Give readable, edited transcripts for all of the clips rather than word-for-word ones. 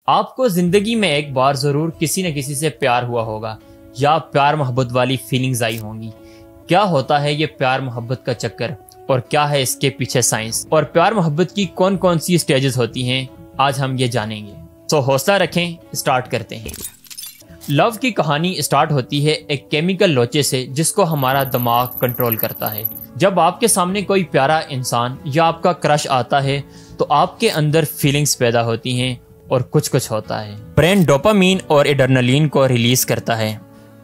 آپ کو زندگی میں ایک بار ضرور کسی نہ کسی سے پیار ہوا ہوگا یا پیار محبت والی فیلنگز آئی ہوں گی۔ کیا ہوتا ہے یہ پیار محبت کا چکر اور کیا ہے اس کے پیچھے سائنس، اور پیار محبت کی کون کون سی سٹیجز ہوتی ہیں، آج ہم یہ جانیں گے۔ تو حوصلہ رکھیں، اسٹارٹ کرتے ہیں۔ لو کی کہانی اسٹارٹ ہوتی ہے ایک کیمیکل لوچے سے جس کو ہمارا دماغ کنٹرول کرتا ہے۔ جب آپ کے سامنے کوئی پیارا انسان یا آپ کا کرش آتا ہے تو آپ کے اندر فیلنگز پیدا ہوتی ہیں اور کچھ ہوتا ہے۔ برین ڈوپامین اور ایڈرنلین کو ریلیز کرتا ہے۔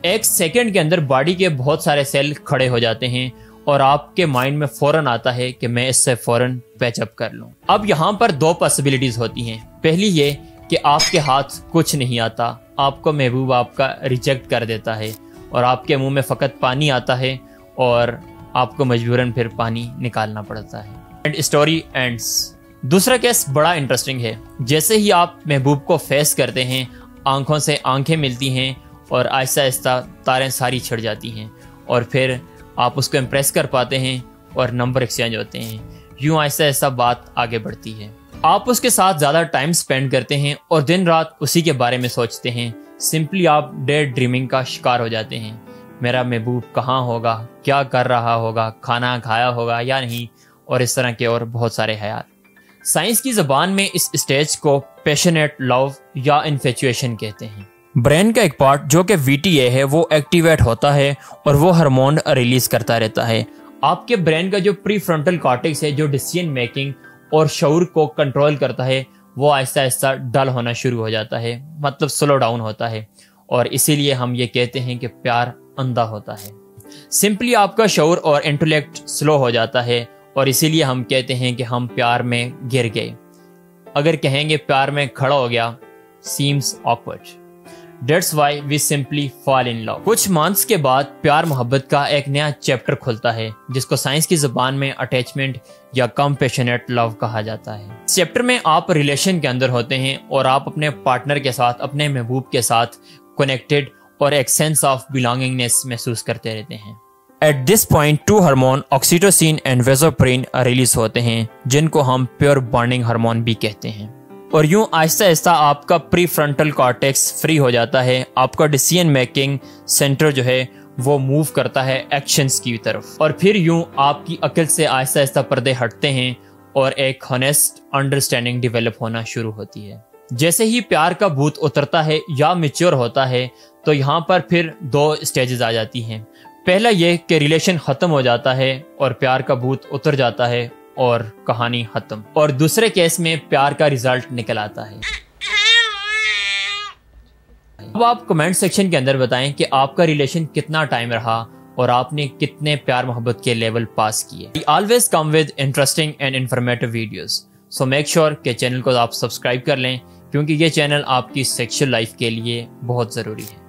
ایک سیکنڈ کے اندر باڈی کے بہت سارے سیل کھڑے ہو جاتے ہیں اور آپ کے مائنڈ میں فوراً آتا ہے کہ میں اس سے فوراً پیچ اپ کر لوں۔ اب یہاں پر دو پاسبلٹیز ہوتی ہیں۔ پہلی یہ کہ آپ کے ہاتھ کچھ نہیں آتا، آپ کو محبوب آپ کا ریجیکٹ کر دیتا ہے اور آپ کے منہ میں فقط پانی آتا ہے اور آپ کو مجبوراً پھر پانی نکالنا پڑتا ہے۔ And story ends. دوسرا کیس بڑا انٹرسٹنگ ہے۔ جیسے ہی آپ محبوب کو فیس کرتے ہیں، آنکھوں سے آنکھیں ملتی ہیں اور آہستہ آہستہ تاریں ساری چھڑ جاتی ہیں اور پھر آپ اس کو امپریس کر پاتے ہیں اور نمبر ایکسچینج ہوتے ہیں۔ یوں آہستہ آہستہ بات آگے بڑھتی ہے۔ آپ اس کے ساتھ زیادہ ٹائم سپینڈ کرتے ہیں اور دن رات اسی کے بارے میں سوچتے ہیں۔ سمپلی آپ ڈے ڈریمنگ کا شکار ہو جاتے ہیں۔ میرا محبوب کہاں ہوگا، کیا کر رہا ہوگا، کھانا کھایا ہوگا یا نہیں، اور اس طرح کے اور بہت سارے خیال۔ سائنس کی زبان میں اس اسٹیج کو پیشنیٹ لو یا انفیچویشن کہتے ہیں۔ برین کا ایک پارٹ جو کہ VTA ہے وہ ایکٹیویٹ ہوتا ہے اور وہ ہارمون ریلیز کرتا رہتا ہے۔ آپ کے برین کا جو پری فرنٹل کارٹیکس ہے جو ڈیسیژن میکنگ اور شعور کو کنٹرول کرتا ہے وہ آہستہ آہستہ ڈل ہونا شروع ہو جاتا ہے، مطلب سلو ڈاؤن ہوتا ہے، اور اسی لیے ہم یہ کہتے ہیں کہ پیار اندھا ہوتا ہے۔ سمپلی آپ کا شعور اور انٹلیکٹ سلو ہو جاتا ہے اور اسی لیے ہم کہتے ہیں کہ ہم پیار میں گر گئے۔ اگر کہیں گے پیار میں کھڑا ہو گیا، seems awkward. That's why we simply fall in love. کچھ مانتھس کے بعد پیار محبت کا ایک نیا چیپٹر کھلتا ہے جس کو سائنس کی زبان میں اٹیچمنٹ یا کمپیشنیٹ لو کہا جاتا ہے۔ اس چیپٹر میں آپ ریلیشن کے اندر ہوتے ہیں اور آپ اپنے پارٹنر کے ساتھ، اپنے محبوب کے ساتھ کنیکٹڈ اور ایک سینس آف بلانگنگنیس محسوس کرتے رہتے ہیں۔ At this point two hormone oxytocin and vasopressin release ہوتے ہیں جن کو ہم پیور بانڈنگ ہارمون بھی کہتے ہیں، اور یوں آہستہ آہستہ آپ کا پری فرنٹل کارٹیکس فری ہو جاتا ہے۔ آپ کا ڈیسیژن میکنگ سینٹر جو ہے وہ موو کرتا ہے ایکشنز کی طرف، اور پھر یوں آپ کی عقل سے آہستہ آہستہ پردے ہٹتے ہیں اور ایک ہانیسٹ انڈرسٹینڈنگ ڈیولپ ہونا شروع ہوتی ہے۔ جیسے ہی پیار کا بھوت اترتا ہے یا میچور ہوتا ہے تو یہاں پر پھر دو اسٹیجز آ جاتی ہیں۔ پہلا یہ کہ ریلیشن ختم ہو جاتا ہے اور پیار کا بھوت اتر جاتا ہے اور کہانی ختم، اور دوسرے کیس میں پیار کا ریزلٹ نکل آتا ہے۔ اب آپ کمنٹ سیکشن کے اندر بتائیں کہ آپ کا ریلیشن کتنا ٹائم رہا اور آپ نے کتنے پیار محبت کے لیول پاس کیے۔ We always come with interesting and informative videos. So make sure کہ چینل کو آپ سبسکرائب کر لیں کیونکہ یہ چینل آپ کی سیکشل لائف کے لیے بہت ضروری ہے۔